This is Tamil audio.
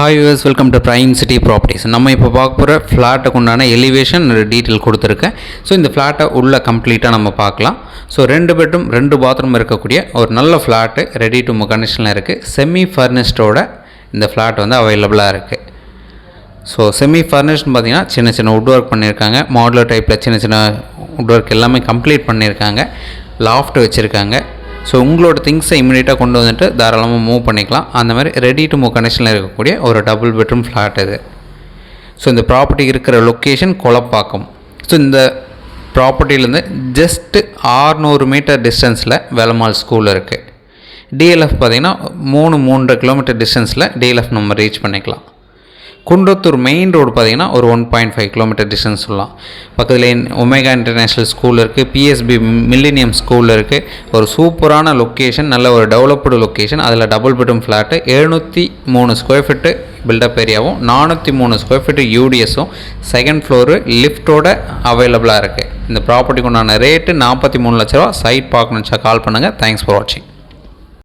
Hi US welcome to prime city properties. நம்ம இப்போ பார்க்க போகிற ஃப்ளாட்டுக்கு உண்டான எலிவேஷன் டீட்டெயில் கொடுத்துருக்கேன். ஸோ இந்த ஃப்ளாட்டை உள்ளே கம்ப்ளீட்டாக நம்ம பார்க்கலாம். ஸோ 2 பெட்ரூம் 2 பாத்ரூம் இருக்கக்கூடிய ஒரு நல்ல ஃப்ளாட்டு ரெடி டு மூவ் கண்டிஷனில் இருக்குது. செமி ஃபர்னிஷ்டோட இந்த ஃப்ளாட் வந்து அவைலபிளாக இருக்குது. ஸோ செமி ஃபர்னிஷ்ட்னு பார்த்தீங்கன்னா சின்ன சின்ன வுட் ஒர்க் பண்ணியிருக்காங்க. மாடுலர் டைப்பில் சின்ன சின்ன வுட் ஒர்க் எல்லாமே கம்ப்ளீட் பண்ணியிருக்காங்க. லாஃப்ட் வச்சுருக்காங்க. ஸோ உங்களோட திங்ஸை இமீடியட்டாக கொண்டு வந்துட்டு தாராளமாக மூவ் பண்ணிக்கலாம். அந்த மாதிரி ரெடி டு மூவ் கண்டிஷனில் இருக்கக்கூடிய ஒரு டபுள் பெட்ரூம் ஃப்ளாட் இது. ஸோ இந்த ப்ராப்பர்ட்டி இருக்கிற லொக்கேஷன் கொளப்பாக்கம். ஸோ இந்த ப்ராப்பர்ட்டிலேருந்து ஜஸ்ட்டு 600 மீட்டர் டிஸ்டன்ஸில் வேலம்மாள் ஸ்கூல் இருக்குது. டிஎல்எஃப் பார்த்திங்கன்னா 3.5 கிலோமீட்டர் டிஸ்டன்ஸில் டிஎல்எஃப் நம்ம ரீச் பண்ணிக்கலாம். குன்றத்தூர் மெயின் ரோடு பார்த்திங்கன்னா ஒரு 1.5 கிலோமீட்டர் டிஸ்டன்ஸ் சொல்லலாம். பக்கத்தில் ஒமேகா இன்டர்நேஷ்னல் ஸ்கூல் இருக்குது, பிஎஸ்பி மில்லினியம் ஸ்கூல் இருக்குது. ஒரு சூப்பரான லொக்கேஷன், நல்ல ஒரு டெவலப்டு லொக்கேஷன். அதில் double bedroom flat 703 square feet build up ஏரியாவும் 403 ஸ்கொயர் ஃபீட்டு யூடிஎஸும் செகண்ட் ஃப்ளோரு லிஃப்ட்டோட அவைலபிளாக இருக்குது. இந்த ப்ராப்பர்ட்டிக்கு உண்டான ரேட்டு 43 லட்ச ரூபா. சைட் பார்க்கணுச்சா கால் பண்ணுங்கள். தேங்க்ஸ் ஃபார் வாட்சிங்.